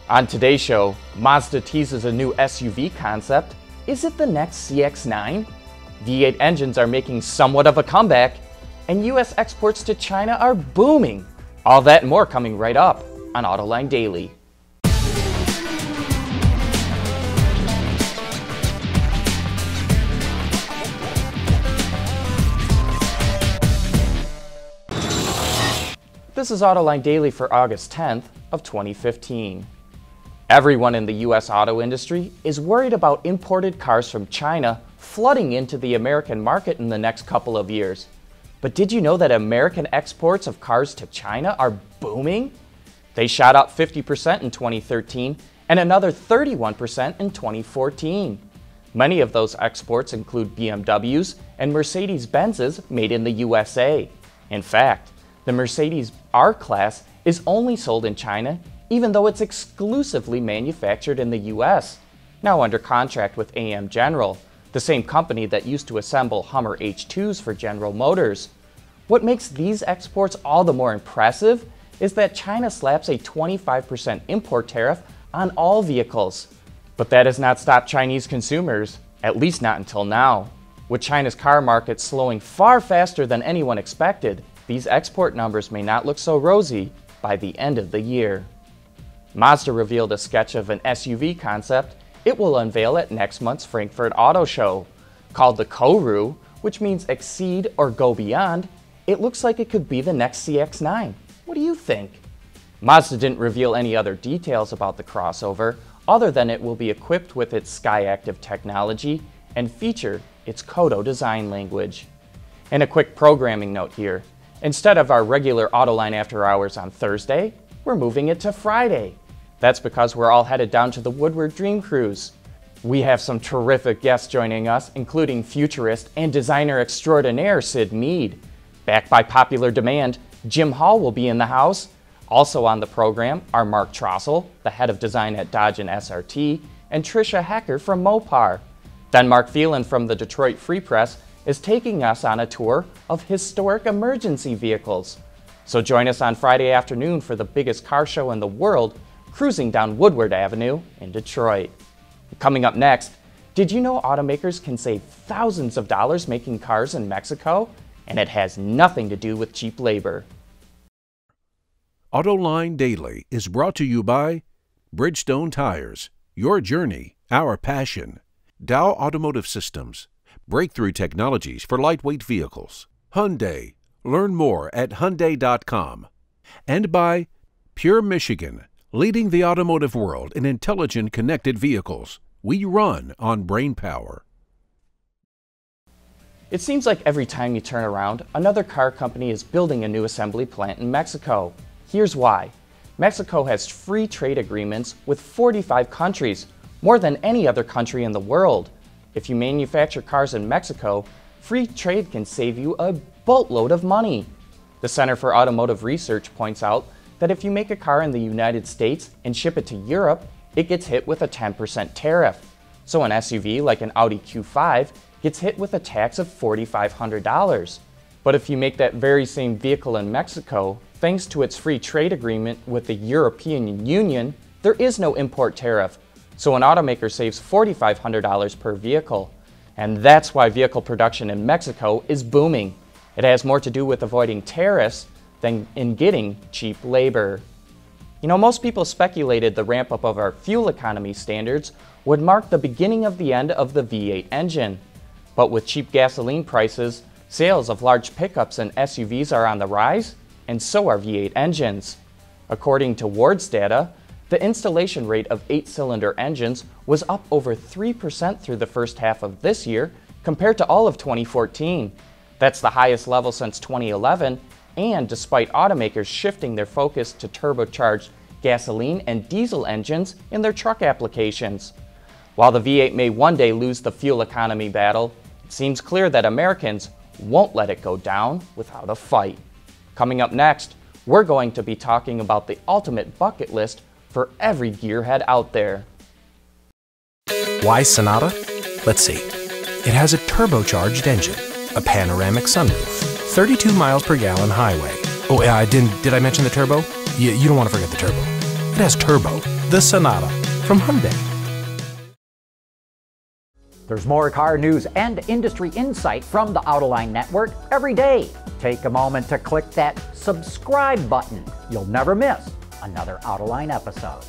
On today's show, Mazda teases a new SUV concept. Is it the next CX-9? V8 engines are making somewhat of a comeback, and US exports to China are booming. All that and more coming right up on Autoline Daily. This is Autoline Daily for August 10th of 2015. Everyone in the US auto industry is worried about imported cars from China flooding into the American market in the next couple of years. But did you know that American exports of cars to China are booming? They shot up 50% in 2013 and another 31% in 2014. Many of those exports include BMWs and Mercedes-Benz's made in the USA. In fact, the Mercedes R-Class is only sold in China even though it's exclusively manufactured in the US, now under contract with AM General, the same company that used to assemble Hummer H2s for General Motors. What makes these exports all the more impressive is that China slaps a 25% import tariff on all vehicles. But that has not stopped Chinese consumers, at least not until now. With China's car market slowing far faster than anyone expected, these export numbers may not look so rosy by the end of the year. Mazda revealed a sketch of an SUV concept it will unveil at next month's Frankfurt Auto Show. Called the Koru, which means exceed or go beyond, it looks like it could be the next CX-9. What do you think? Mazda didn't reveal any other details about the crossover, other than it will be equipped with its SkyActiv technology and feature its Kodo design language. And a quick programming note here. Instead of our regular Autoline After Hours on Thursday, we're moving it to Friday. That's because we're all headed down to the Woodward Dream Cruise. We have some terrific guests joining us, including futurist and designer extraordinaire Sid Mead. Backed by popular demand, Jim Hall will be in the house. Also on the program are Mark Trossel, the head of design at Dodge and SRT, and Tricia Hecker from Mopar. Then Mark Phelan from the Detroit Free Press is taking us on a tour of historic emergency vehicles. So join us on Friday afternoon for the biggest car show in the world, cruising down Woodward Avenue in Detroit. Coming up next, did you know automakers can save thousands of dollars making cars in Mexico? And it has nothing to do with cheap labor. Autoline Daily is brought to you by Bridgestone Tires, your journey, our passion. Dow Automotive Systems, breakthrough technologies for lightweight vehicles. Hyundai, learn more at Hyundai.com. And by Pure Michigan, leading the automotive world in intelligent connected vehicles. We run on brain power. It seems like every time you turn around, another car company is building a new assembly plant in Mexico. Here's why. Mexico has free trade agreements with 45 countries, more than any other country in the world. If you manufacture cars in Mexico, free trade can save you a boatload of money. The Center for Automotive Research points out that if you make a car in the United States and ship it to Europe, it gets hit with a 10% tariff. So an SUV like an Audi Q5 gets hit with a tax of $4,500. But if you make that very same vehicle in Mexico, thanks to its free trade agreement with the European Union, there is no import tariff. So an automaker saves $4,500 per vehicle. And that's why vehicle production in Mexico is booming. It has more to do with avoiding tariffs than in getting cheap labor. You know, most people speculated the ramp up of our fuel economy standards would mark the beginning of the end of the V8 engine. But with cheap gasoline prices, sales of large pickups and SUVs are on the rise, and so are V8 engines. According to Ward's data, the installation rate of 8-cylinder engines was up over 3% through the first half of this year compared to all of 2014. That's the highest level since 2011, and despite automakers shifting their focus to turbocharged gasoline and diesel engines in their truck applications. While the V8 may one day lose the fuel economy battle, it seems clear that Americans won't let it go down without a fight. Coming up next, we're going to be talking about the ultimate bucket list for every gearhead out there. Why Sonata? Let's see. It has a turbocharged engine, a panoramic sunroof, 32 miles per gallon highway. Oh, did I mention the turbo? You don't want to forget the turbo. It has turbo, the Sonata from Hyundai. There's more car news and industry insight from the Autoline network every day. Take a moment to click that subscribe button. You'll never miss another Autoline episode.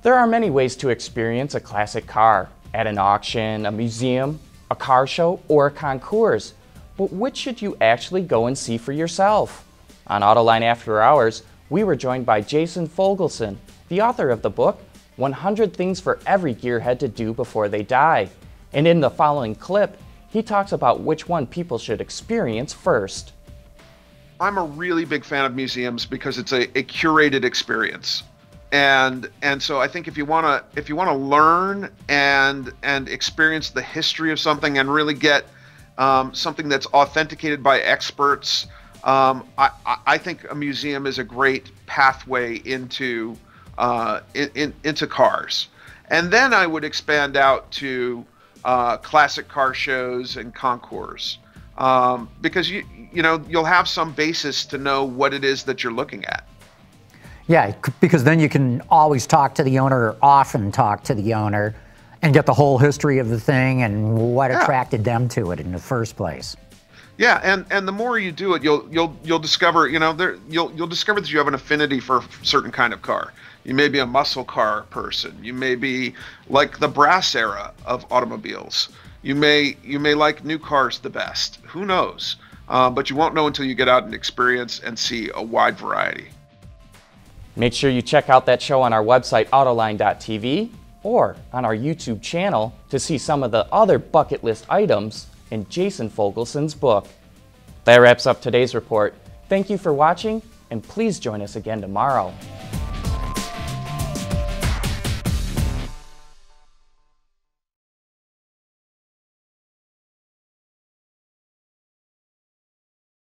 There are many ways to experience a classic car: at an auction, a museum, a car show, or a concours. But which should you actually go and see for yourself? On Autoline After Hours, we were joined by Jason Fogelson, the author of the book, 100 Things for Every Gearhead to Do Before They Die. And in the following clip, he talks about which one people should experience first. I'm a really big fan of museums because it's a curated experience. And so I think if you want to learn and experience the history of something and really get something that's authenticated by experts, I think a museum is a great pathway into cars. And then I would expand out to classic car shows and concours, because you'll have some basis to know what it is that you're looking at. Yeah, because then you can always talk to the owner, or often talk to the owner, and get the whole history of the thing and what attracted them to it in the first place. Yeah, and the more you do it, you'll discover you'll discover that you have an affinity for a certain kind of car. You may be a muscle car person. You may be like the brass era of automobiles. You may like new cars the best. Who knows? But you won't know until you get out and experience and see a wide variety. Make sure you check out that show on our website, Autoline.tv, or on our YouTube channel to see some of the other bucket list items in Jason Fogelson's book. That wraps up today's report. Thank you for watching, and please join us again tomorrow.